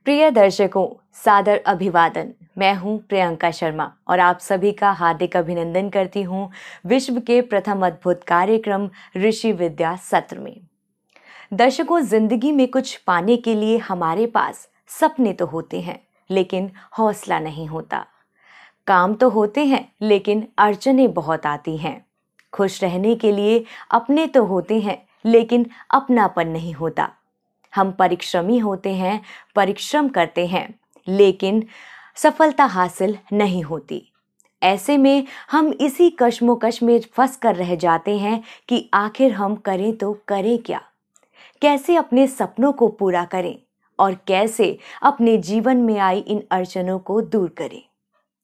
प्रिय दर्शकों, सादर अभिवादन। मैं हूं प्रियंका शर्मा और आप सभी का हार्दिक अभिनंदन करती हूं विश्व के प्रथम अद्भुत कार्यक्रम ऋषि विद्या सत्र में। दर्शकों, जिंदगी में कुछ पाने के लिए हमारे पास सपने तो होते हैं, लेकिन हौसला नहीं होता। काम तो होते हैं, लेकिन अड़चनें बहुत आती हैं। खुश रहने के लिए अपने तो होते हैं, लेकिन अपनापन नहीं होता। हम परिश्रमी होते हैं, परिश्रम करते हैं, लेकिन सफलता हासिल नहीं होती। ऐसे में हम इसी कश्मोकश में फंस कर रह जाते हैं कि आखिर हम करें तो करें क्या, कैसे अपने सपनों को पूरा करें और कैसे अपने जीवन में आई इन अड़चनों को दूर करें।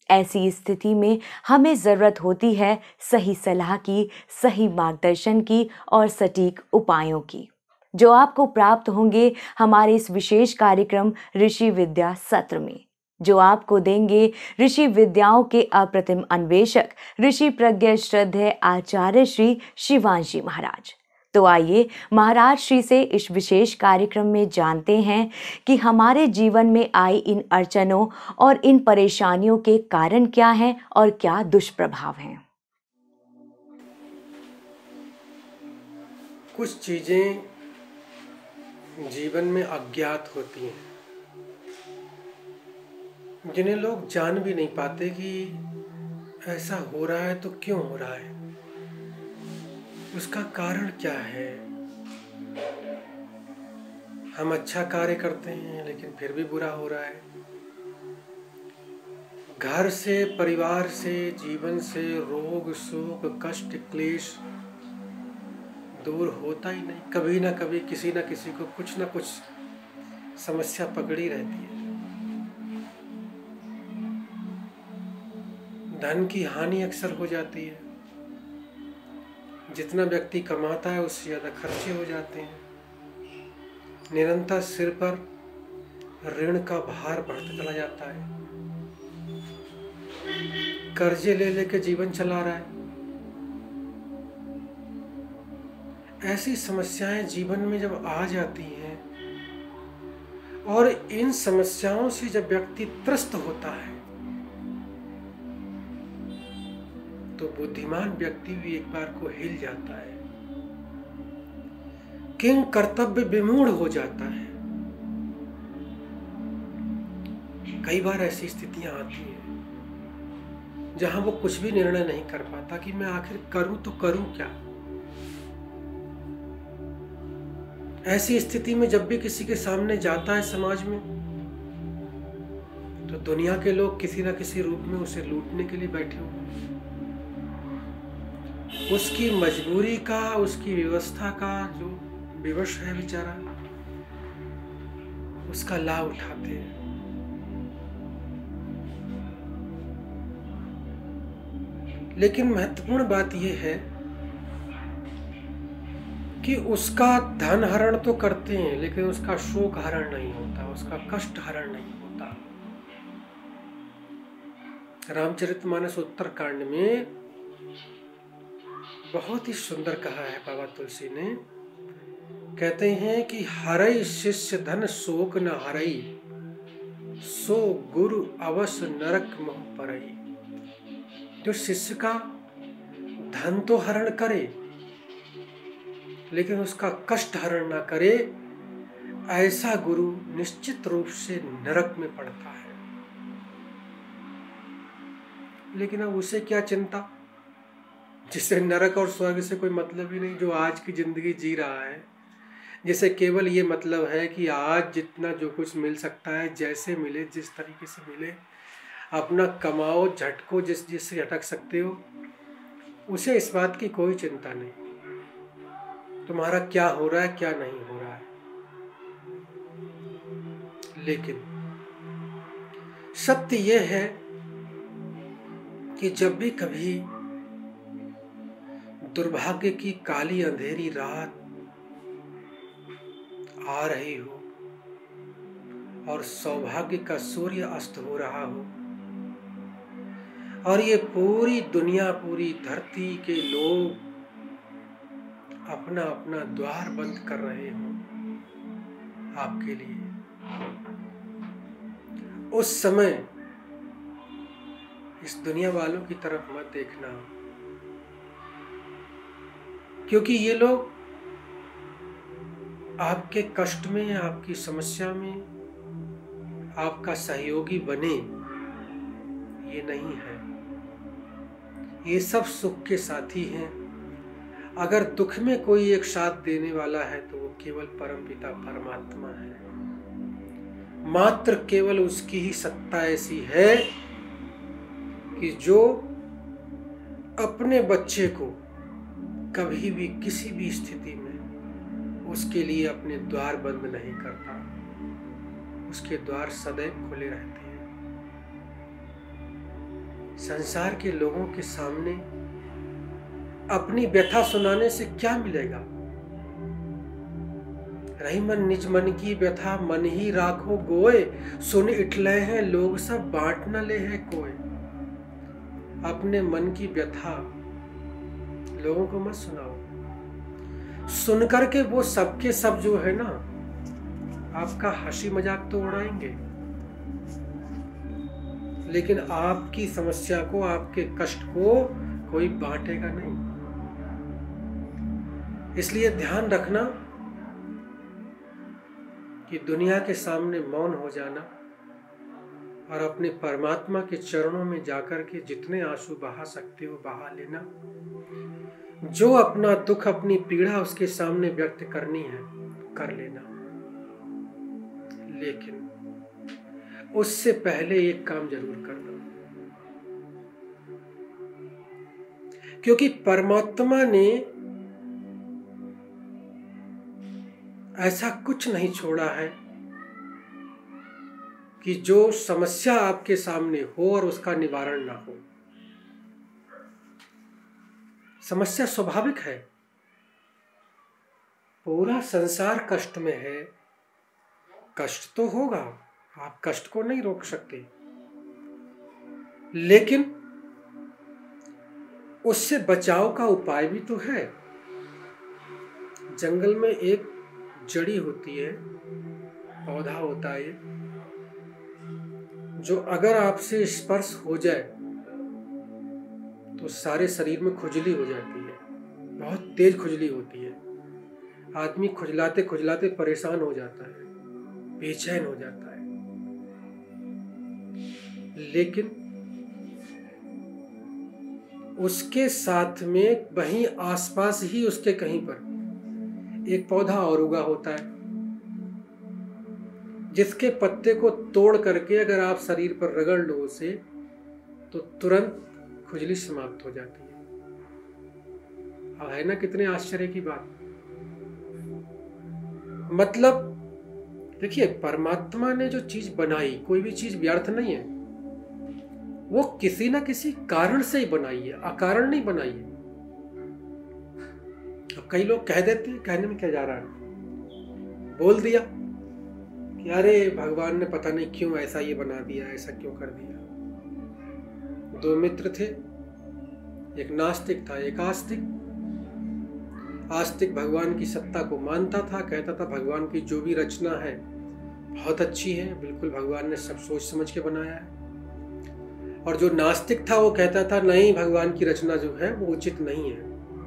ऐसी स्थिति में हमें जरूरत होती है सही सलाह की, सही मार्गदर्शन की और सटीक उपायों की, जो आपको प्राप्त होंगे हमारे इस विशेष कार्यक्रम ऋषि विद्या सत्र में, जो आपको देंगे ऋषि विद्याओं के अप्रतिम अन्वेषक ऋषि प्रज्ञ श्रद्धेय आचार्य श्री शिवांशी महाराज। तो आइए महाराज श्री से इस विशेष कार्यक्रम में जानते हैं कि हमारे जीवन में आई इन अड़चनों और इन परेशानियों के कारण क्या हैं और क्या दुष्प्रभाव हैं। कुछ चीजें जीवन में अज्ञात होती हैं, जिन्हें लोग जान भी नहीं पाते कि ऐसा हो रहा है तो क्यों हो रहा है, उसका कारण क्या है। हम अच्छा कार्य करते हैं लेकिन फिर भी बुरा हो रहा है। घर से, परिवार से, जीवन से रोग, शोक, कष्ट, क्लेश दूर होता ही नहीं। कभी ना कभी किसी ना किसी को कुछ ना कुछ समस्या पकड़ी रहती है। धन की हानि अक्सर हो जाती है। जितना व्यक्ति कमाता है उससे ज्यादा खर्चे हो जाते हैं। निरंतर सिर पर ऋण का भार बढ़ता चला जाता है। कर्जे ले लेके जीवन चला रहा है। ऐसी समस्याएं जीवन में जब आ जाती हैं और इन समस्याओं से जब व्यक्ति त्रस्त होता है तो बुद्धिमान व्यक्ति भी एक बार को हिल जाता है, किंग कर्तव्य विमूढ़ हो जाता है। कई बार ऐसी स्थितियां आती हैं जहां वो कुछ भी निर्णय नहीं कर पाता कि मैं आखिर करूं तो करूं क्या। ऐसी स्थिति में जब भी किसी के सामने जाता है समाज में, तो दुनिया के लोग किसी न किसी रूप में उसे लूटने के लिए बैठे हुए हैं। उसकी मजबूरी का, उसकी व्यवस्था का जो विवश है बेचारा, उसका लाभ उठाते हैं। लेकिन महत्वपूर्ण बात यह है कि उसका धन हरण तो करते हैं, लेकिन उसका शोक हरण नहीं होता, उसका कष्ट हरण नहीं होता। रामचरितमानस उत्तरकांड में बहुत ही सुंदर कहा है बाबा तुलसी ने। कहते हैं कि हरई शिष्य धन शोक न हरई, सो गुरु अवश्य नरक मोह परई। जो शिष्य का धन तो हरण करे लेकिन उसका कष्ट हरण ना करे, ऐसा गुरु निश्चित रूप से नरक में पड़ता है। लेकिन अब उसे क्या चिंता, जिसे नरक और स्वर्ग से कोई मतलब ही नहीं, जो आज की जिंदगी जी रहा है, जिसे केवल ये मतलब है कि आज जितना जो कुछ मिल सकता है, जैसे मिले, जिस तरीके से मिले, अपना कमाओ, झटको, जिससे झटक सकते हो, उसे इस बात की कोई चिंता नहीं तुम्हारा क्या हो रहा है, क्या नहीं हो रहा है। लेकिन सत्य यह है कि जब भी कभी दुर्भाग्य की काली अंधेरी रात आ रही हो और सौभाग्य का सूर्य अस्त हो रहा हो और ये पूरी दुनिया, पूरी धरती के लोग अपना अपना द्वार बंद कर रहे हो आपके लिए, उस समय इस दुनिया वालों की तरफ मत देखना, क्योंकि ये लोग आपके कष्ट में, आपकी समस्या में आपका सहयोगी बने, ये नहीं है। ये सब सुख के साथी हैं। अगर दुख में कोई एक साथ देने वाला है तो वो केवल परमपिता परमात्मा है। मात्र केवल उसकी ही सत्ता ऐसी है कि जो अपने बच्चे को कभी भी किसी भी स्थिति में उसके लिए अपने द्वार बंद नहीं करता, उसके द्वार सदैव खुले रहते हैं। संसार के लोगों के सामने अपनी व्यथा सुनाने से क्या मिलेगा? रही मन निज मन की व्यथा, मन ही राखो गोए, सुन इठले हैं लोग सब, बांट न ले है कोई। अपने मन की व्यथा लोगों को मत सुनाओ। सुन करके वो सबके सब जो है ना, आपका हंसी मजाक तो उड़ाएंगे, लेकिन आपकी समस्या को, आपके कष्ट को कोई बांटेगा नहीं। इसलिए ध्यान रखना कि दुनिया के सामने मौन हो जाना और अपने परमात्मा के चरणों में जाकर के जितने आंसू बहा सकते हो बहा लेना। जो अपना दुख, अपनी पीड़ा उसके सामने व्यक्त करनी है कर लेना, लेकिन उससे पहले एक काम जरूर करना, क्योंकि परमात्मा ने ऐसा कुछ नहीं छोड़ा है कि जो समस्या आपके सामने हो और उसका निवारण ना हो। समस्या स्वाभाविक है, पूरा संसार कष्ट में है, कष्ट तो होगा, आप कष्ट को नहीं रोक सकते, लेकिन उससे बचाव का उपाय भी तो है। जंगल में एक जड़ी होती है, पौधा होता है, जो अगर आपसे स्पर्श हो जाए तो सारे शरीर में खुजली हो जाती है, बहुत तेज खुजली होती है। आदमी खुजलाते खुजलाते परेशान हो जाता है, बेचैन हो जाता है। लेकिन उसके साथ में वहीं आसपास ही उसके कहीं पर एक पौधा और उगा होता है, जिसके पत्ते को तोड़ करके अगर आप शरीर पर रगड़ लो उसे, तो तुरंत खुजली समाप्त हो जाती है। अब है ना कितने आश्चर्य की बात। मतलब देखिए, परमात्मा ने जो चीज बनाई, कोई भी चीज व्यर्थ नहीं है, वो किसी ना किसी कारण से ही बनाई है, अकारण नहीं बनाई है। अब कई लोग कह देते हैं, कहने में क्या जा रहा है, बोल दिया कि अरे भगवान ने पता नहीं क्यों ऐसा ये बना दिया, ऐसा क्यों कर दिया। दो मित्र थे, एक नास्तिक था, एक आस्तिक। आस्तिक भगवान की सत्ता को मानता था, कहता था भगवान की जो भी रचना है बहुत अच्छी है, बिल्कुल भगवान ने सब सोच समझ के बनाया है। और जो नास्तिक था वो कहता था नहीं, भगवान की रचना जो है वो उचित नहीं है,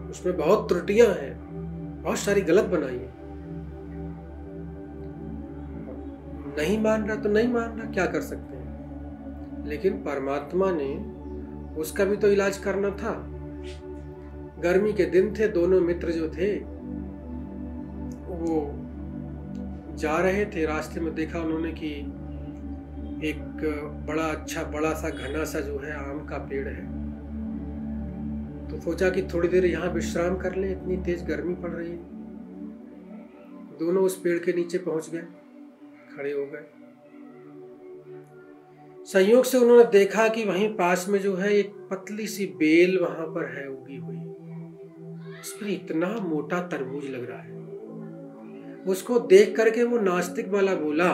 उसमें बहुत त्रुटियां हैं, बहुत सारी गलत बनाई है। नहीं मान रहा तो नहीं मान रहा, क्या कर सकते हैं। लेकिन परमात्मा ने उसका भी तो इलाज करना था। गर्मी के दिन थे, दोनों मित्र जो थे वो जा रहे थे, रास्ते में देखा उन्होंने कि एक बड़ा अच्छा बड़ा सा घना सा जो है आम का पेड़ है, तो सोचा कि थोड़ी देर यहाँ विश्राम कर लें, इतनी तेज गर्मी पड़ रही है। दोनों उस पेड़ के नीचे पहुंच गए, खड़े हो गए। संयोग से उन्होंने देखा कि वहीं पास में जो है एक पतली सी बेल वहां पर है उगी हुई, उस पर इतना मोटा तरबूज लग रहा है। उसको देख करके वो नास्तिक वाला बोला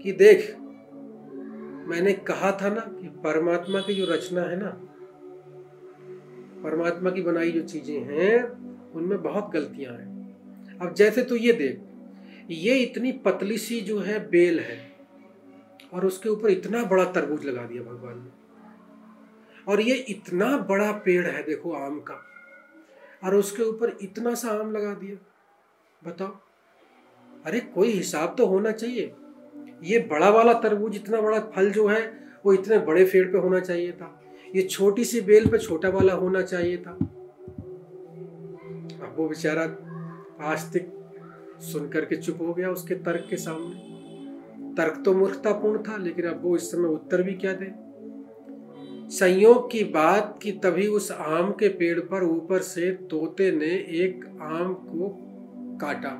कि देख, मैंने कहा था ना कि परमात्मा की जो रचना है ना, परमात्मा की बनाई जो चीजें हैं उनमें बहुत गलतियां हैं। अब जैसे तू ये देख, ये इतनी पतली सी जो है बेल है और उसके ऊपर इतना बड़ा तरबूज लगा दिया भगवान ने। और ये इतना बड़ा पेड़ है देखो आम का, और उसके ऊपर इतना सा आम लगा दिया। बताओ, अरे कोई हिसाब तो होना चाहिए। ये बड़ा वाला तरबूज, इतना बड़ा फल जो है वो इतने बड़े पेड़ पे होना चाहिए था, ये छोटी सी बेल पे छोटा वाला होना चाहिए था। अब वो बेचारा आस्तिक सुन करके चुप हो गया उसके तर्क के सामने। तर्क तो मूर्खतापूर्ण था, लेकिन अब वो इस समय उत्तर भी क्या दे। संयोग की बात कि तभी उस आम के पेड़ पर ऊपर से तोते ने एक आम को काटा,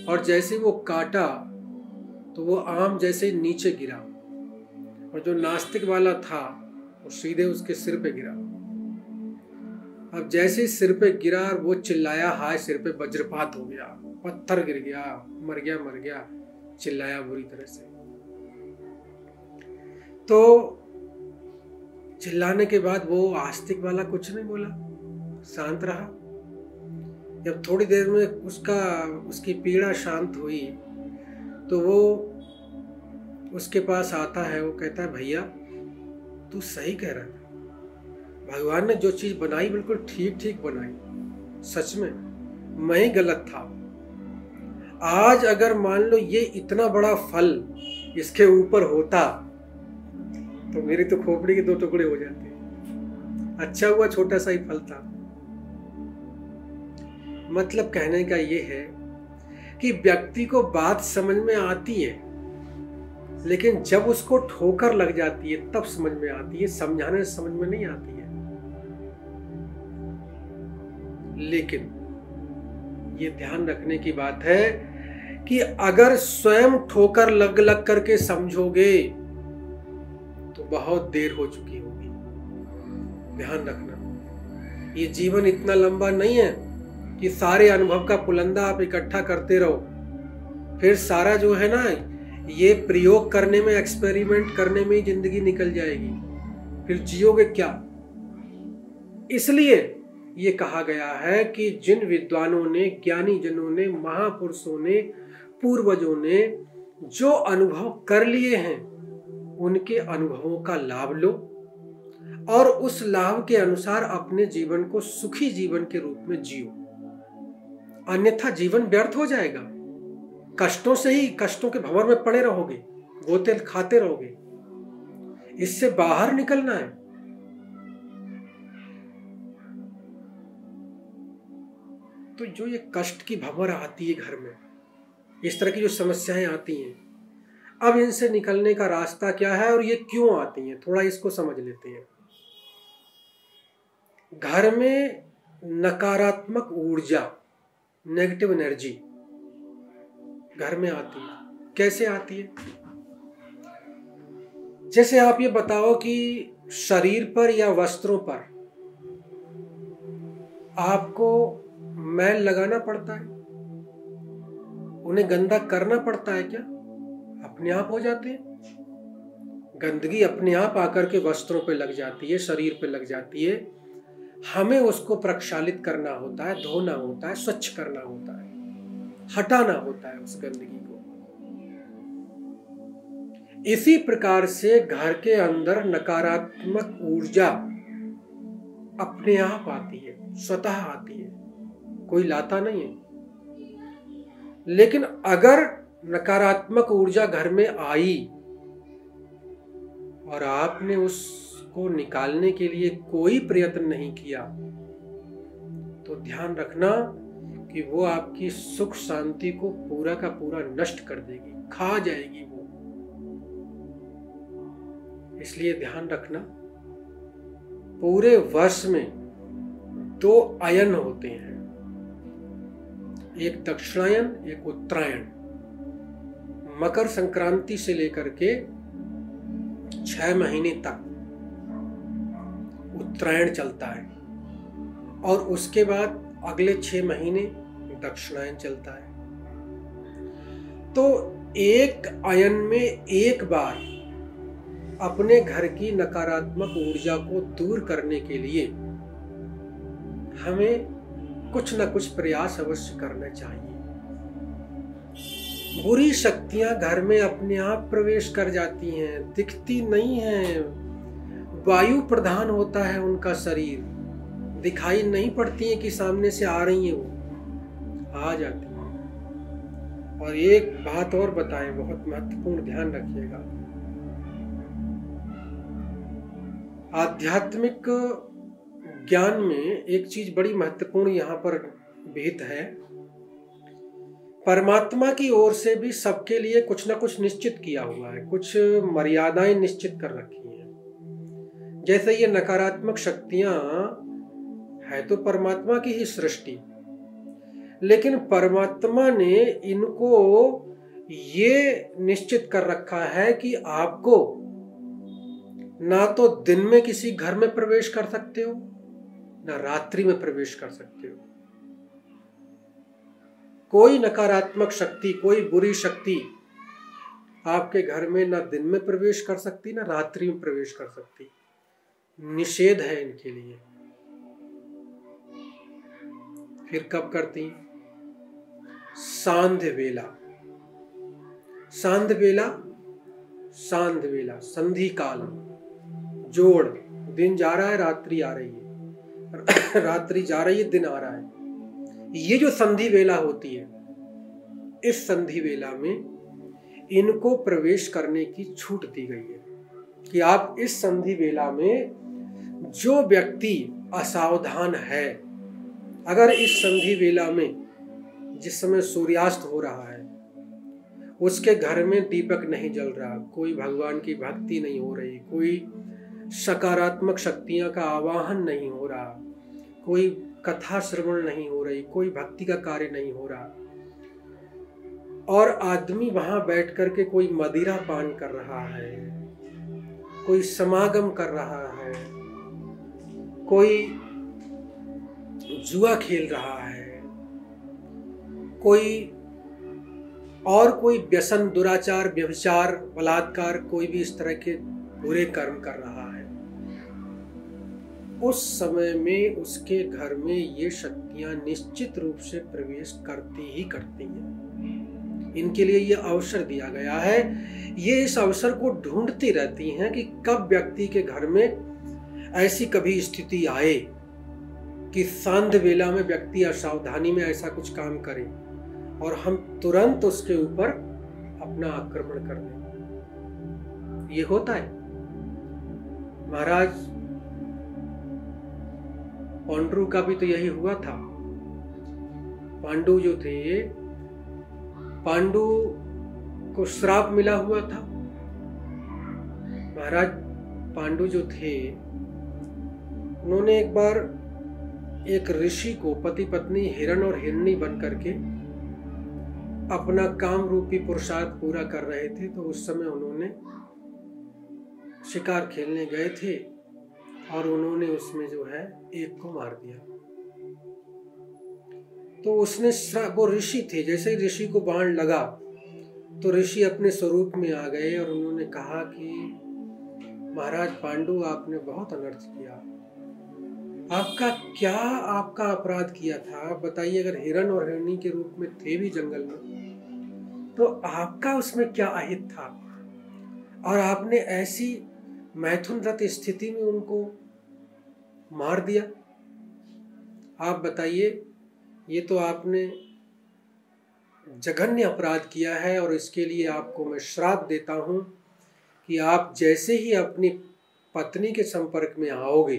और जैसे वो काटा तो वो आम जैसे नीचे गिरा, और जो नास्तिक वाला था वो सीधे उसके सिर पे गिरा। अब जैसे सिर पे गिरा और वो चिल्लाया, हाय सिर पे वज्रपात हो गया, पत्थर गिर गया, मर गया मर गया, चिल्लाया बुरी तरह से। तो चिल्लाने के बाद वो आस्तिक वाला कुछ नहीं बोला, शांत रहा। जब थोड़ी देर में उसकी पीड़ा शांत हुई तो वो उसके पास आता है, वो कहता है भैया तू सही कह रहा था, भगवान ने जो चीज बनाई बिल्कुल ठीक ठीक बनाई, सच में मैं ही गलत था। आज अगर मान लो ये इतना बड़ा फल इसके ऊपर होता तो मेरी तो खोपड़ी के 2 टुकड़े हो जाते। अच्छा हुआ छोटा सा ही फल था। मतलब कहने का ये है कि व्यक्ति को बात समझ में आती है, लेकिन जब उसको ठोकर लग जाती है तब समझ में आती है, समझाने से समझ में नहीं आती है। लेकिन ये ध्यान रखने की बात है कि अगर स्वयं ठोकर लग लग करके समझोगे तो बहुत देर हो चुकी होगी। ध्यान रखना, ये जीवन इतना लंबा नहीं है कि सारे अनुभव का पुलंदा आप इकट्ठा करते रहो, फिर सारा जो है ना ये प्रयोग करने में, एक्सपेरिमेंट करने में ही जिंदगी निकल जाएगी, फिर जियोगे क्या। इसलिए ये कहा गया है कि जिन विद्वानों ने, ज्ञानी जनों ने, महापुरुषों ने, पूर्वजों ने जो अनुभव कर लिए हैं उनके अनुभवों का लाभ लो और उस लाभ के अनुसार अपने जीवन को सुखी जीवन के रूप में जियो, अन्यथा जीवन व्यर्थ हो जाएगा। कष्टों से ही, कष्टों के भंवर में पड़े रहोगे, गोते खाते रहोगे। इससे बाहर निकलना है। तो जो ये कष्ट की भंवर आती है घर में, इस तरह की जो समस्याएं आती हैं, अब इनसे निकलने का रास्ता क्या है और ये क्यों आती हैं, थोड़ा इसको समझ लेते हैं। घर में नकारात्मक ऊर्जा, नेगेटिव एनर्जी घर में आती है। कैसे आती है? जैसे आप ये बताओ कि शरीर पर या वस्त्रों पर आपको मैल लगाना पड़ता है, उन्हें गंदा करना पड़ता है क्या? अपने आप हो जाते हैं। गंदगी अपने आप आकर के वस्त्रों पे लग जाती है, शरीर पे लग जाती है। हमें उसको प्रक्षालित करना होता है, धोना होता है, स्वच्छ करना होता है, हटाना होता है उस गंदगी को। इसी प्रकार से घर के अंदर नकारात्मक ऊर्जा अपने आप आती है, स्वतः आती है, कोई लाता नहीं है। लेकिन अगर नकारात्मक ऊर्जा घर में आई और आपने उसको निकालने के लिए कोई प्रयत्न नहीं किया, तो ध्यान रखना कि वो आपकी सुख शांति को पूरा का पूरा नष्ट कर देगी, खा जाएगी वो। इसलिए ध्यान रखना, पूरे वर्ष में 2 अयन होते हैं, एक दक्षिणायन, एक उत्तरायण। मकर संक्रांति से लेकर के 6 महीने तक उत्तरायण चलता है और उसके बाद अगले 6 महीने दक्षिणायन चलता है। तो एक अयन में एक बार अपने घर की नकारात्मक ऊर्जा को दूर करने के लिए हमें कुछ न कुछ प्रयास अवश्य करना चाहिए। बुरी शक्तियां घर में अपने आप प्रवेश कर जाती हैं, दिखती नहीं हैं। वायु प्रधान होता है उनका शरीर, दिखाई नहीं पड़ती हैं कि सामने से आ रही हैं, वो आ जाती हैं। और एक बात और बताएं, बहुत महत्वपूर्ण, ध्यान रखिएगा। आध्यात्मिक ज्ञान में एक चीज बड़ी महत्वपूर्ण यहाँ पर भेद है। परमात्मा की ओर से भी सबके लिए कुछ ना कुछ निश्चित किया हुआ है, कुछ मर्यादाएं निश्चित कर रखी हैं। जैसे ये नकारात्मक शक्तियां है तो परमात्मा की ही सृष्टि, लेकिन परमात्मा ने इनको ये निश्चित कर रखा है कि आपको ना तो दिन में किसी घर में प्रवेश कर सकते हो, ना रात्रि में प्रवेश कर सकते हो। कोई नकारात्मक शक्ति, कोई बुरी शक्ति आपके घर में ना दिन में प्रवेश कर सकती, ना रात्रि में प्रवेश कर सकती। निषेध है इनके लिए। फिर कब करती? सांध्य वेला। सांध्य वेला, सांध्य वेला, संधि काल, जोड़। दिन जा रहा है, रात्रि आ रही है, रात्रि जा रही है, दिन आ रहा है। ये जो संधि वेला होती है, इस संधि वेला में इनको प्रवेश करने की छूट दी गई है कि आप इस संधि वेला में जो व्यक्ति असावधान है, अगर इस संधि वेला में जिस समय सूर्यास्त हो रहा है उसके घर में दीपक नहीं जल रहा, कोई भगवान की भक्ति नहीं हो रही, कोई सकारात्मक शक्तियां का आवाहन नहीं हो रहा, कोई कथा श्रवण नहीं हो रही, कोई भक्ति का कार्य नहीं हो रहा, और आदमी वहां बैठ करके कोई मदिरा पान कर रहा है, कोई समागम कर रहा है, कोई जुआ खेल रहा है, कोई व्यसन, दुराचार, व्यभिचार, बलात्कार, कोई भी इस तरह के बुरे कर्म कर रहा है, उस समय में उसके घर में ये शक्तियां निश्चित रूप से प्रवेश करती ही करती हैं। इनके लिए ये अवसर दिया गया है। ये इस अवसर को ढूंढती रहती हैं कि कब व्यक्ति के घर में ऐसी कभी स्थिति आए कि सांध्य वेला में व्यक्ति असावधानी में ऐसा कुछ काम करे और हम तुरंत उसके ऊपर अपना आक्रमण कर दें। ये होता है। महाराज पांडु का भी तो यही हुआ था। पांडु जो थे, पांडु को श्राप मिला हुआ था। महाराज पांडु जो थे, उन्होंने एक बार एक ऋषि को, पति पत्नी हिरण और हिरणी बन करके अपना काम रूपी पुरुषार्थ पूरा कर रहे थे, तो उस समय उन्होंने शिकार खेलने गए थे और उन्होंने उसमें जो है एक को मार दिया। तो उसने, वो ऋषि थे, जैसे ही ऋषि को बाण लगा तो ऋषि अपने स्वरूप में आ गए और उन्होंने कहा कि महाराज पांडु, आपने बहुत अनर्थ किया। आपका अपराध किया था, बताइए। अगर हिरण और हिरणी के रूप में थे भी जंगल में, तो आपका उसमें क्या अहित था? और आपने ऐसी मैथुनरत स्थिति में उनको मार दिया। आप बताइए, ये तो आपने जघन्य अपराध किया है और इसके लिए आपको मैं श्राप देता हूं कि आप जैसे ही अपनी पत्नी के संपर्क में आओगे,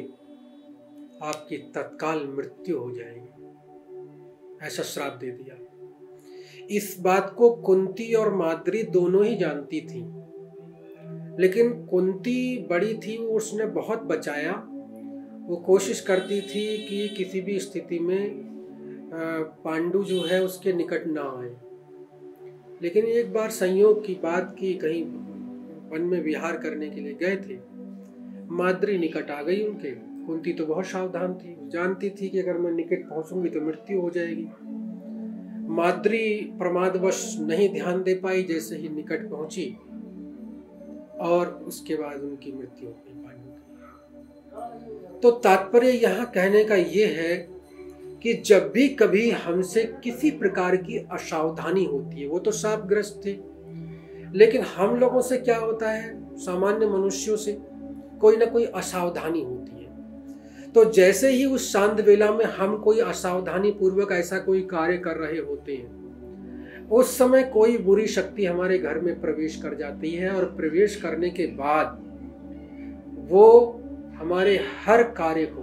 आपकी तत्काल मृत्यु हो जाएगी। ऐसा श्राप दे दिया। इस बात को कुंती और माद्री दोनों ही जानती थी, लेकिन कुंती बड़ी थी, उसने बहुत बचाया। वो कोशिश करती थी कि किसी भी स्थिति में पांडु जो है उसके निकट ना आए। लेकिन एक बार संयोग की बात की, कहीं वन में विहार करने के लिए गए थे, माद्री निकट आ गई उनके। कुंती तो बहुत सावधान थी, जानती थी कि अगर मैं निकट पहुंचूंगी तो मृत्यु हो जाएगी। माद्री प्रमादवश नहीं ध्यान दे पाई, जैसे ही निकट पहुंची और उसके बाद उनकी मृत्यु हो गई पांडु की। तो तात्पर्य यहाँ कहने का ये है कि जब भी कभी हमसे किसी प्रकार की असावधानी होती है, वो तो शापग्रस्त थे, लेकिन हम लोगों से क्या होता है, सामान्य मनुष्यों से कोई ना कोई असावधानी होती है। तो जैसे ही उस शांत वेला में हम कोई असावधानी पूर्वक ऐसा कोई कार्य कर रहे होते हैं, उस समय कोई बुरी शक्ति हमारे घर में प्रवेश कर जाती है, और प्रवेश करने के बाद वो हमारे हर कार्य को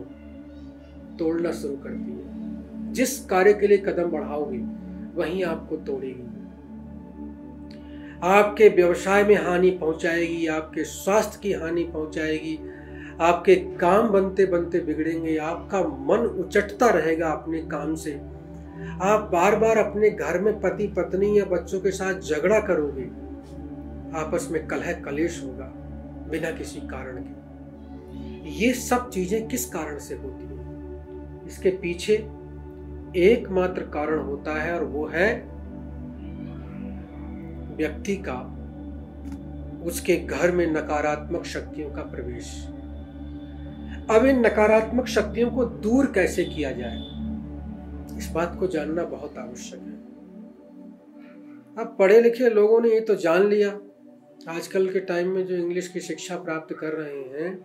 तोड़ना शुरू करती है। जिस कार्य के लिए कदम बढ़ाओगे वहीं आपको तोड़ेगी, आपके व्यवसाय में हानि पहुंचाएगी, आपके स्वास्थ्य की हानि पहुंचाएगी, आपके काम बनते बनते बिगड़ेंगे, आपका मन उचटता रहेगा अपने काम से, आप बार बार अपने घर में पति पत्नी या बच्चों के साथ झगड़ा करोगे, आपस में कलह कलेश होगा बिना किसी कारण के। ये सब चीजें किस कारण से होती हैं? इसके पीछे एकमात्र कारण होता है, और वो है व्यक्ति का, उसके घर में नकारात्मक शक्तियों का प्रवेश। अब इन नकारात्मक शक्तियों को दूर कैसे किया जाए, इस बात को जानना बहुत आवश्यक है। अब पढ़े लिखे लोगों ने ये तो जान लिया, आजकल के टाइम में जो इंग्लिश की शिक्षा प्राप्त कर रहे हैं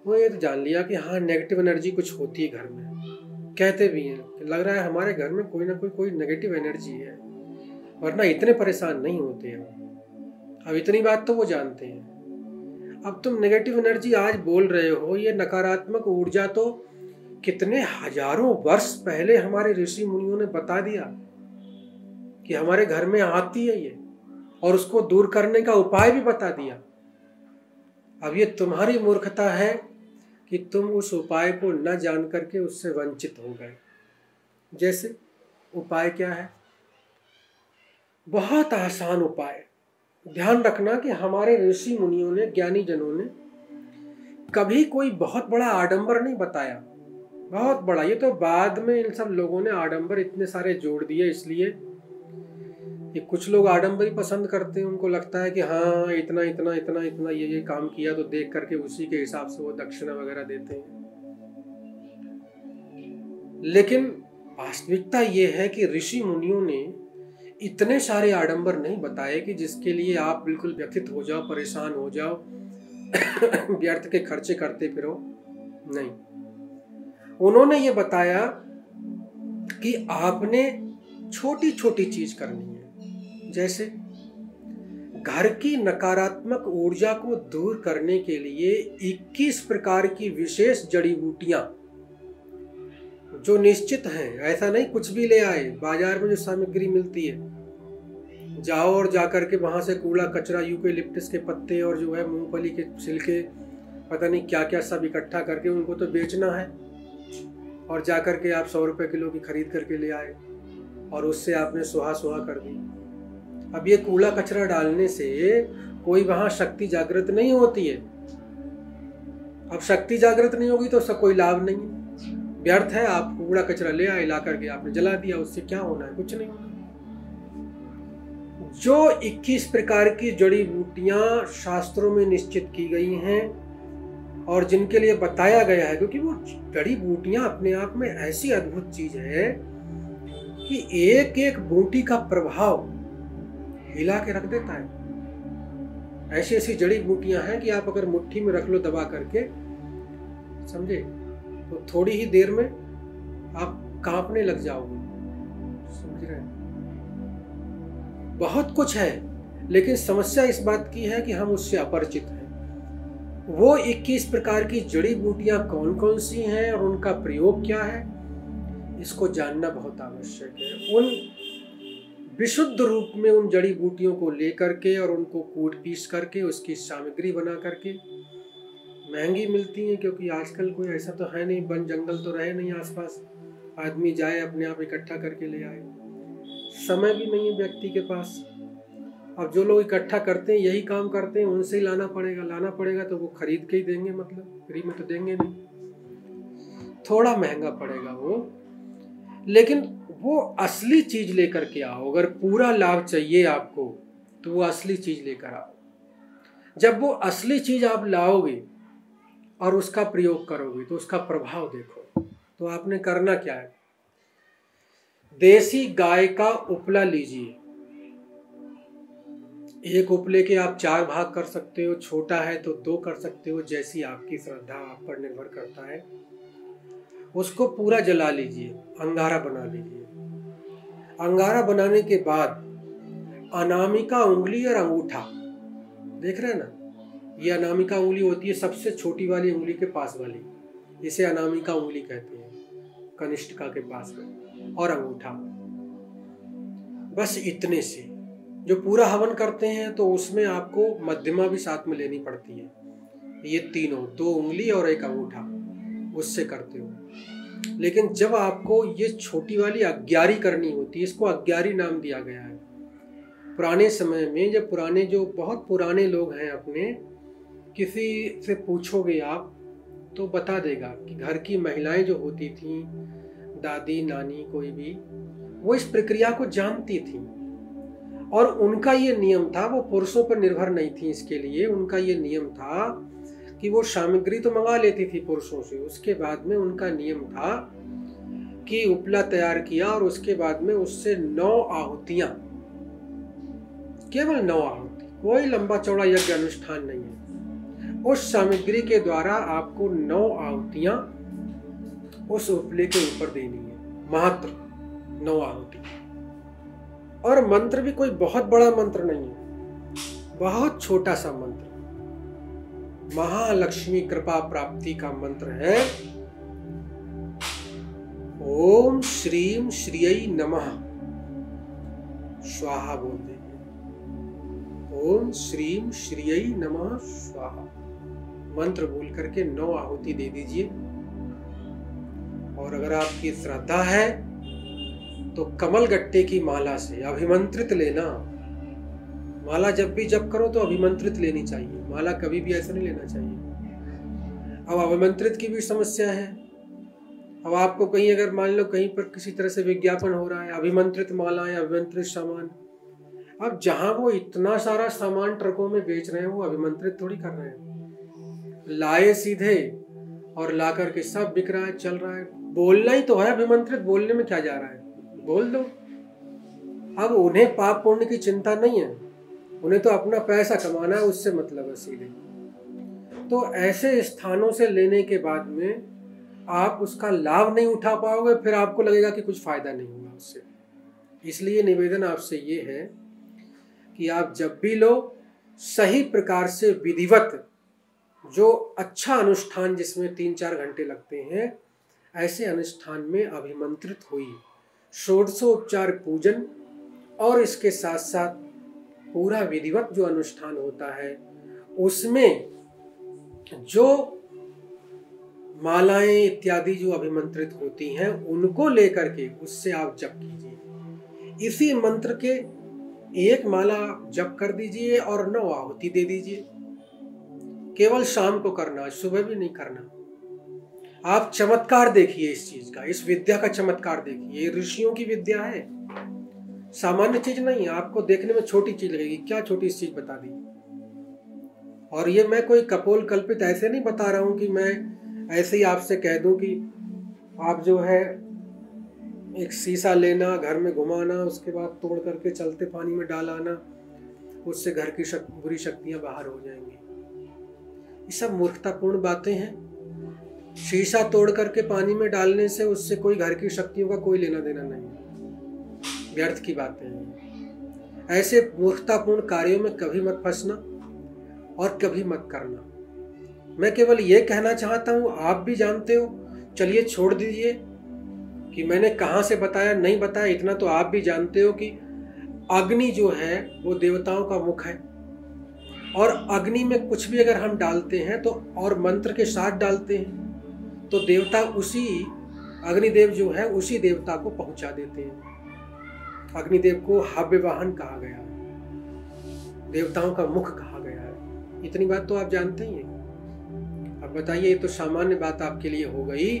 वो ये तो जान लिया कि हाँ, नेगेटिव एनर्जी कुछ होती है घर में। कहते भी हैं कि लग रहा है हमारे घर में कोई ना कोई नेगेटिव एनर्जी है, वरना इतने परेशान नहीं होते हैं। अब इतनी बात तो वो जानते हैं। अब तुम नेगेटिव एनर्जी आज बोल रहे हो, ये नकारात्मक ऊर्जा तो कितने हजारों वर्ष पहले हमारे ऋषि मुनियों ने बता दिया कि हमारे घर में आती है ये, और उसको दूर करने का उपाय भी बता दिया। अब ये तुम्हारी मूर्खता है कि तुम उस उपाय को न जान करके उससे वंचित हो गए। जैसे उपाय क्या है? बहुत आसान उपाय। ध्यान रखना कि हमारे ऋषि मुनियों ने, ज्ञानी जनों ने कभी कोई बहुत बड़ा आडंबर नहीं बताया, बहुत बड़ा। ये तो बाद में इन सब लोगों ने आडंबर इतने सारे जोड़ दिए, इसलिए कि कुछ लोग आडंबर ही पसंद करते हैं। उनको लगता है कि हाँ, इतना इतना इतना इतना ये काम किया तो देख करके उसी के हिसाब से वो दक्षिणा वगैरह देते हैं। लेकिन वास्तविकता ये है कि ऋषि मुनियों ने इतने सारे आडंबर नहीं बताए कि जिसके लिए आप बिल्कुल व्यथित हो जाओ, परेशान हो जाओ, व्यर्थ के खर्चे करते फिरो। नहीं, उन्होंने ये बताया कि आपने छोटी छोटी चीज करनी है। जैसे घर की नकारात्मक ऊर्जा को दूर करने के लिए 21 प्रकार की विशेष जड़ी बूटियां जो निश्चित हैं, ऐसा नहीं कुछ भी ले आए। बाजार में जो सामग्री मिलती है, जाओ और जाकर के वहां से कूड़ा कचरा, यूकेलिप्टस के पत्ते और जो है मूंगफली के छिलके, पता नहीं क्या क्या सब इकट्ठा करके उनको तो बेचना है, और जाकर के आप 100 रुपए किलो की खरीद करके ले आए और उससे आपने सुहा सुहा कर दी। अब ये कूड़ा कचरा डालने से कोई वहां शक्ति जागृत नहीं होती है। अब शक्ति जागृत नहीं होगी तो उसका कोई लाभ नहीं है, व्यर्थ है। आप कूड़ा कचरा ले आए, ला करके आपने जला दिया, उससे क्या होना है? कुछ नहीं होना। जो 21 प्रकार की जड़ी बूटियां शास्त्रों में निश्चित की गई हैं और जिनके लिए बताया गया है, क्योंकि वो जड़ी बूटियां अपने आप में ऐसी अद्भुत चीज है कि एक एक बूटी का प्रभाव हिला के रख देता है। ऐसी ऐसी जड़ी बूटियां हैं कि आप अगर मुट्ठी में रख लो दबा करके, समझे, तो थोड़ी ही देर में आप कांपने लग जाओगे। समझ रहे हैं? बहुत कुछ है, लेकिन समस्या इस बात की है कि हम उससे अपरिचित हैं। वो 21 प्रकार की जड़ी बूटियां कौन कौन सी हैं और उनका प्रयोग क्या है, इसको जानना बहुत आवश्यक है। उन विशुद्ध रूप में उन जड़ी बूटियों को लेकर के और उनको कूट पीस करके उसकी सामग्री बना करके, महंगी मिलती हैं क्योंकि आजकल कोई ऐसा तो है नहीं, वन जंगल तो रहे नहीं आसपास, आदमी जाए अपने आप इकट्ठा करके ले आए। समय भी नहीं है व्यक्ति के पास। अब जो लोग इकट्ठा करते हैं, यही काम करते हैं, उनसे ही लाना पड़ेगा तो वो खरीद के ही देंगे, मतलब फ्री में तो देंगे नहीं, थोड़ा महंगा पड़ेगा वो। लेकिन वो असली चीज लेकर के आओ। अगर पूरा लाभ चाहिए आपको तो वो असली चीज लेकर आओ। जब वो असली चीज आप लाओगे और उसका प्रयोग करोगे तो उसका प्रभाव देखो। तो आपने करना क्या है? देसी गाय का उपला लीजिए। एक उपले के आप 4 भाग कर सकते हो, छोटा है तो 2 कर सकते हो, जैसी आपकी श्रद्धा आप पर निर्भर करता है। उसको पूरा जला लीजिए, अंगारा बना लीजिए। अंगारा बनाने के बाद अनामिका उंगली और अंगूठा, देख रहे हैं ना, ये अनामिका उंगली होती है सबसे छोटी वाली उंगली के पास वाली, इसे अनामिका उंगली कहते हैं, कनिष्ठिका के पास में, और अंगूठा। बस इतने से जो पूरा हवन करते हैं तो उसमें आपको मध्यमा भी साथ में लेनी पड़ती है। ये तीनों, 2 उंगली और 1 अंगूठा, उससे करते हो। लेकिन जब आपको ये छोटी वाली अग्यारी करनी होती है, इसको अग्यारी नाम दिया गया है। पुराने समय में जब पुराने जो बहुत पुराने लोग हैं अपने, किसी से पूछोगे आप तो बता देगा कि घर की महिलाएं जो होती थीं, दादी नानी कोई भी, वो इस प्रक्रिया को जानती थी और उनका ये नियम था, वो पुरुषों पर निर्भर नहीं थी। इसके लिए उनका ये नियम था कि वो सामग्री तो मंगा लेती थी पुरुषों से, उसके बाद में उनका नियम था कि उपला तैयार किया और उसके बाद में उससे 9 आहुतियां, केवल 9 आहुति, कोई लंबा चौड़ा यज्ञ अनुष्ठान नहीं है। उस सामग्री के द्वारा आपको 9 आहुतियां उस उपले के ऊपर देनी है, मात्र 9 आहुति। और मंत्र भी कोई बहुत बड़ा मंत्र नहीं है, बहुत छोटा सा मंत्र, महालक्ष्मी कृपा प्राप्ति का मंत्र है। ओम श्रीम श्रीयै नमः स्वाहा बोल दीजिए। ओम श्रीम श्रीयै नमः स्वाहा मंत्र बोल करके 9 आहुति दे दीजिए। और अगर आपकी श्रद्धा है तो कमल गट्टे की माला से अभिमंत्रित लेना। माला जब भी जप करो तो अभिमंत्रित लेनी चाहिए, माला कभी भी ऐसा नहीं लेना चाहिए। अब अभिमंत्रित की भी समस्या है। अब आपको कहीं अगर मान लो कहीं पर किसी तरह से विज्ञापन हो रहा है, अभिमंत्रित मालाएं, अभिमंत्रित सामान, अब जहां वो इतना सारा सामान ट्रकों में बेच रहे हैं, वो अभिमंत्रित थोड़ी कर रहे हैं, लाए सीधे और ला करके सब बिक रहा है, चल रहा है। बोलना ही तो है, अभिमंत्रित बोलने में क्या जा रहा है, बोल दो। अब उन्हें पाप पुण्य की चिंता नहीं है, उन्हें तो अपना पैसा कमाना है, उससे मतलब है सीधे। तो ऐसे स्थानों से लेने के बाद में आप उसका लाभ नहीं उठा पाओगे, फिर आपको लगेगा कि कुछ फायदा नहीं हुआ उससे। इसलिए निवेदन आपसे ये है कि आप जब भी लो, सही प्रकार से विधिवत, जो अच्छा अनुष्ठान जिसमें 3-4 घंटे लगते हैं, ऐसे अनुष्ठान में अभिमंत्रित हुई। षोडशोपचार पूजन और इसके साथ साथ पूरा विधिवत जो अनुष्ठान होता है, उसमें जो मालाएं इत्यादि जो अभिमंत्रित होती हैं, उनको लेकर के उससे आप जप कीजिए। इसी मंत्र के 1 माला जप कर दीजिए और 9 आहुति दे दीजिए। केवल शाम को करना, सुबह भी नहीं करना। आप चमत्कार देखिए इस चीज का, इस विद्या का चमत्कार देखिए। ये ऋषियों की विद्या है, सामान्य चीज नहीं है। आपको देखने में छोटी चीज लगेगी, क्या छोटी चीज बता दी। और ये मैं कोई कपोल कल्पित ऐसे नहीं बता रहा हूं कि मैं ऐसे ही आपसे कह दूं कि आप जो है एक शीशा लेना, घर में घुमाना, उसके बाद तोड़ करके चलते पानी में डाल आना, उससे घर की बुरी शक्तियां बाहर हो जाएंगी। ये सब मूर्खतापूर्ण बातें हैं। शीशा तोड़ करके पानी में डालने से उससे कोई घर की शक्तियों का कोई लेना देना नहीं है, व्यर्थ की बातें हैं। ऐसे मूर्खतापूर्ण कार्यों में कभी मत फंसना और कभी मत करना। मैं केवल ये कहना चाहता हूँ, आप भी जानते हो, चलिए छोड़ दीजिए कि मैंने कहाँ से बताया नहीं बताया, इतना तो आप भी जानते हो कि अग्नि जो है वो देवताओं का मुख है। और अग्नि में कुछ भी अगर हम डालते हैं तो, और मंत्र के साथ डालते हैं, तो देवता उसी अग्निदेव जो है उसी देवता को पहुंचा देते हैं। अग्निदेव को हव्यवाहन कहा गया है, देवताओं का मुख कहा गया है। इतनी बात तो आप जानते ही हैं। अब बताइए, ये तो सामान्य बात आपके लिए हो गई,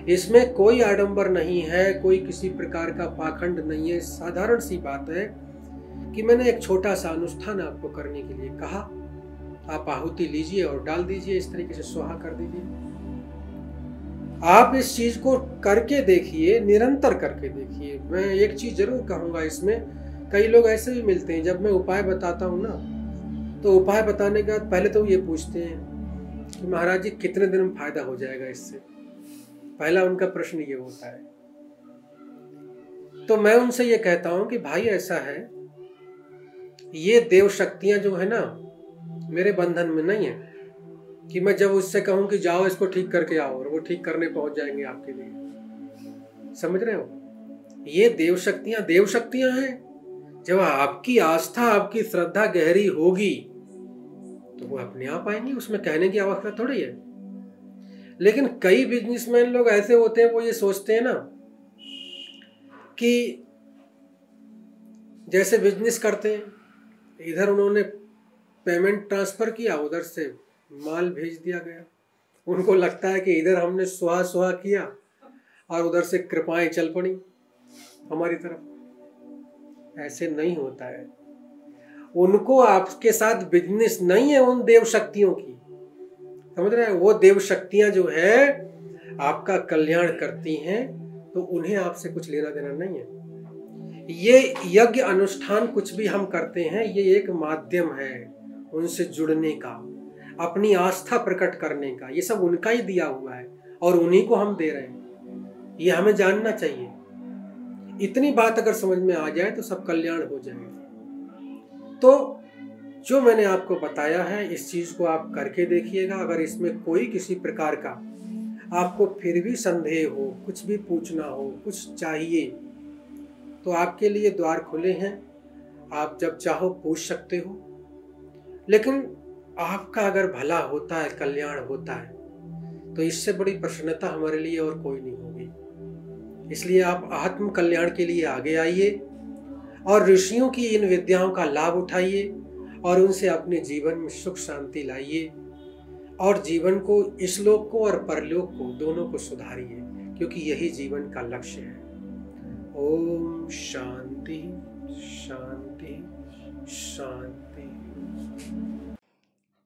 इसमें कोई आडंबर नहीं है, कोई किसी प्रकार का पाखंड नहीं है। साधारण सी बात है कि मैंने एक छोटा सा अनुष्ठान आपको करने के लिए कहा, आप आहुति लीजिए और डाल दीजिए, इस तरीके से स्वाहा कर दीजिए। आप इस चीज को करके देखिए, निरंतर करके देखिए। मैं एक चीज जरूर कहूंगा इसमें, कई लोग ऐसे भी मिलते हैं, जब मैं उपाय बताता हूँ ना, तो उपाय बताने के बाद पहले तो ये पूछते हैं कि महाराज जी कितने दिन में फायदा हो जाएगा इससे। पहला उनका प्रश्न ये होता है। तो मैं उनसे ये कहता हूं कि भाई ऐसा है, ये देव शक्तियां जो है ना मेरे बंधन में नहीं है कि मैं जब उससे कहूं कि जाओ इसको ठीक करके आओ और वो ठीक करने पहुंच जाएंगे आपके लिए। समझ रहे हो? ये देव शक्तियां हैं। जब आपकी आस्था, आपकी श्रद्धा गहरी होगी तो वो अपने आप आएंगी, उसमें कहने की आवश्यकता थोड़ी है। लेकिन कई बिजनेसमैन लोग ऐसे होते हैं, वो ये सोचते हैं ना कि जैसे बिजनेस करते हैं, इधर उन्होंने पेमेंट ट्रांसफर किया, उधर से माल भेज दिया गया। उनको लगता है कि इधर हमने सुहा किया और उधर से कृपाएं चल पड़ी हमारी तरफ। ऐसे नहीं होता है। उनको आपके साथ बिजनेस नहीं है उन देव शक्तियों की। समझ रहे हैं? वो देव शक्तियां जो है आपका कल्याण करती हैं, तो उन्हें आपसे कुछ लेना देना नहीं है। ये यज्ञ अनुष्ठान कुछ भी हम करते हैं, ये एक माध्यम है उनसे जुड़ने का, अपनी आस्था प्रकट करने का। ये सब उनका ही दिया हुआ है और उन्हीं को हम दे रहे हैं। ये हमें जानना चाहिए। इतनी बात अगर समझ में आ जाए तो सब कल्याण हो जाएगा। तो जो मैंने आपको बताया है, इस चीज को आप करके देखिएगा। अगर इसमें कोई किसी प्रकार का आपको फिर भी संदेह हो, कुछ भी पूछना हो, कुछ चाहिए, तो आपके लिए द्वार खुले हैं। आप जब चाहो पूछ सकते हो। लेकिन आपका अगर भला होता है, कल्याण होता है, तो इससे बड़ी प्रसन्नता हमारे लिए और कोई नहीं होगी। इसलिए आप आत्म कल्याण के लिए आगे आइए और ऋषियों की इन विद्याओं का लाभ उठाइए और उनसे अपने जीवन में सुख शांति लाइए और जीवन को, इस लोक को और परलोक को, दोनों को सुधारिए, क्योंकि यही जीवन का लक्ष्य है। ओम शांति शांति शांति।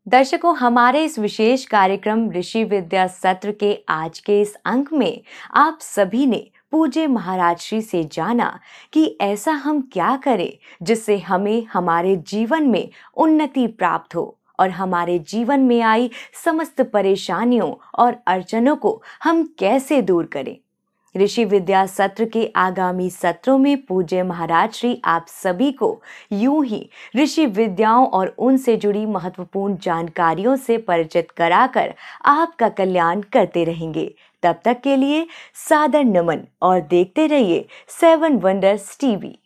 दर्शकों, हमारे इस विशेष कार्यक्रम ऋषि विद्या सत्र के आज के इस अंक में आप सभी ने पूज्य महाराज श्री से जाना कि ऐसा हम क्या करें जिससे हमें हमारे जीवन में उन्नति प्राप्त हो और हमारे जीवन में आई समस्त परेशानियों और अड़चनों को हम कैसे दूर करें। ऋषि विद्या सत्र के आगामी सत्रों में पूज्य महाराज श्री आप सभी को यूं ही ऋषि विद्याओं और उनसे जुड़ी महत्वपूर्ण जानकारियों से परिचित कराकर आपका कल्याण करते रहेंगे। तब तक के लिए सादर नमन और देखते रहिए 7 वंडर्स टीवी।